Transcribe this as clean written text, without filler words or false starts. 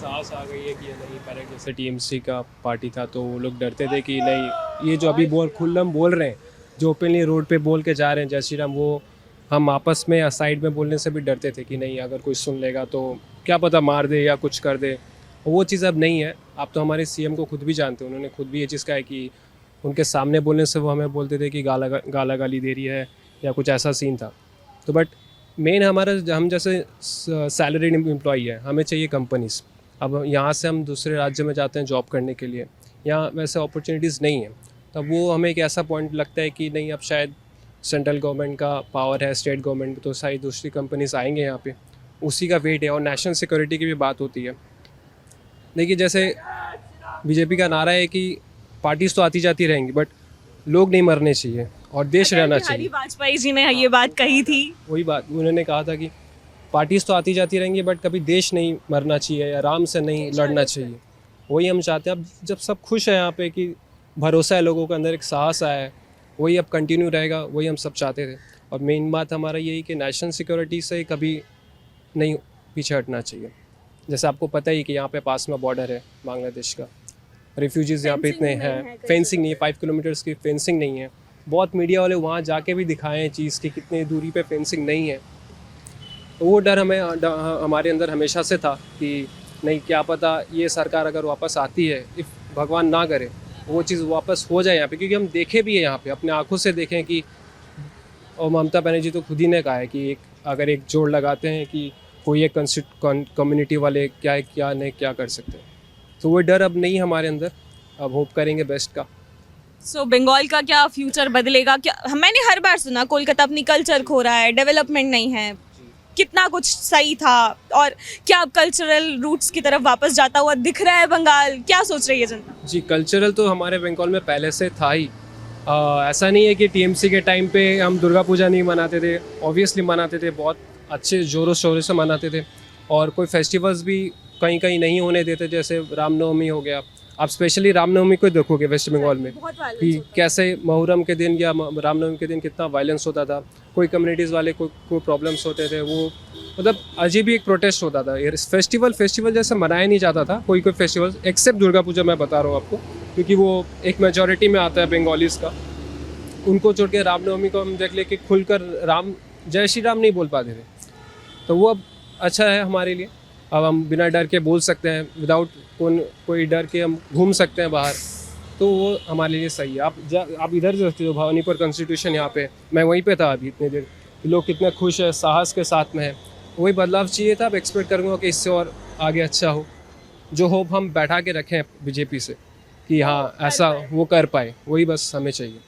साहस आ गई है कि नहीं, पहले जैसे टीएमसी का पार्टी था तो वो लोग डरते थे कि नहीं, ये जो अभी खुल्लम बोल रहे हैं, जो ओपनली रोड पे बोल के जा रहे हैं जय श्री राम, वो हम आपस में या साइड में बोलने से भी डरते थे कि नहीं, अगर कोई सुन लेगा तो क्या पता मार दे या कुछ कर दे। वो चीज़ अब नहीं है। आप तो हमारे सीएम को खुद भी जानते हैं, उन्होंने खुद भी ये चीज़ कहा है कि उनके सामने बोलने से वो हमें बोलते थे कि गाला गाली दे रही है या कुछ ऐसा सीन था। तो बट मेन हमारा, हम जैसे सैलरीड एम्प्लॉई है, हमें चाहिए कंपनीज़। अब यहाँ से हम दूसरे राज्य में जाते हैं जॉब करने के लिए, यहाँ वैसे अपॉर्चुनिटीज़ नहीं है, तब वो हमें एक ऐसा पॉइंट लगता है कि नहीं, अब शायद सेंट्रल गवर्नमेंट का पावर है, स्टेट गवर्नमेंट, तो शायद दूसरी कंपनीज आएंगे यहाँ पे, उसी का वेट है। और नेशनल सिक्योरिटी की भी बात होती है। देखिए, जैसे बीजेपी का नारा है कि पार्टीज तो आती जाती रहेंगी बट लोग नहीं मरने चाहिए और देश रहना चाहिए। वाजपेयी जी ने ये बात कही थी। वही बात उन्होंने कहा था कि पार्टीज तो आती जाती रहेंगी बट कभी देश नहीं मरना चाहिए, आराम से नहीं लड़ना चाहिए। वही हम चाहते हैं। अब जब सब खुश है यहाँ पे कि भरोसा है लोगों के अंदर, एक साहस आया है, वही अब कंटिन्यू रहेगा, वही हम सब चाहते थे। और मेन बात हमारा यही कि नेशनल सिक्योरिटी से कभी नहीं पीछे हटना चाहिए। जैसे आपको पता ही कि यहाँ पे पास में बॉर्डर है बांग्लादेश का, रिफ्यूजीज़ यहाँ पे इतने हैं, फेंसिंग नहीं है, 5 किलोमीटर्स की फेंसिंग नहीं है। बहुत मीडिया वाले वहाँ जाके भी दिखाए हैं चीज़ कि कितनी दूरी पे फेंसिंग नहीं है। तो वो डर हमारे अंदर हमेशा से था कि नहीं, क्या पता ये सरकार अगर वापस आती है, इफ़ भगवान ना करे वो चीज़ वापस हो जाए यहाँ पे। क्योंकि हम देखे भी है यहाँ पे, अपने आंखों से देखें कि, और ममता बनर्जी तो खुद ही ने कहा है कि अगर एक जोड़ लगाते हैं कि कोई एक कम्युनिटी वाले क्या नहीं क्या कर सकते हैं। तो वो डर अब नहीं हमारे अंदर। अब होप करेंगे बेस्ट का। सो बंगाल का क्या फ्यूचर बदलेगा? क्या मैंने हर बार सुना कोलकाता अपनी कल्चर खो रहा है, डेवलपमेंट नहीं है, कितना कुछ सही था, और क्या अब कल्चरल रूट्स की तरफ वापस जाता हुआ दिख रहा है बंगाल? क्या सोच रही है जनता? जी, कल्चरल तो हमारे बंगाल में पहले से था ही। ऐसा नहीं है कि टीएमसी के टाइम पे हम दुर्गा पूजा नहीं मनाते थे, ऑब्वियसली मनाते थे, बहुत अच्छे ज़ोरों शोरों से मनाते थे। और कोई फेस्टिवल्स भी कहीं कहीं नहीं होने देते, जैसे रामनवमी हो गया। आप स्पेशली रामनवमी को देखोगे वेस्ट बंगाल में कि कैसे मुहर्रम के दिन या रामनवमी के दिन कितना वायलेंस होता था। कोई कम्युनिटीज़ वाले कोई प्रॉब्लम्स होते थे, वो मतलब अजीब ही एक प्रोटेस्ट होता था। ये फेस्टिवल जैसे मनाया नहीं जाता था कोई फेस्टिवल, एक्सेप्ट दुर्गा पूजा मैं बता रहा हूँ आपको, क्योंकि वो एक मेजॉरिटी में आता है बंगालीज़ का। उनको छोड़ के रामनवमी को हम देख ले कि खुलकर जय श्री राम नहीं बोल पाते थे। तो वो अब अच्छा है हमारे लिए। अब हम बिना डर के बोल सकते हैं, विदाउट कोई डर के हम घूम सकते हैं बाहर, तो वो हमारे लिए सही है। आप इधर देखते हो भवानीपुर कॉन्स्टिट्यूशन, यहाँ पे मैं वहीं पे था अभी इतनी देर, लोग कितने खुश है, साहस के साथ में है। वही बदलाव चाहिए था। अब एक्सपेक्ट करूँगा कि इससे और आगे अच्छा हो। जो होप हम बैठा के रखें बीजेपी से कि हाँ ऐसा वो कर पाए, वही बस हमें चाहिए।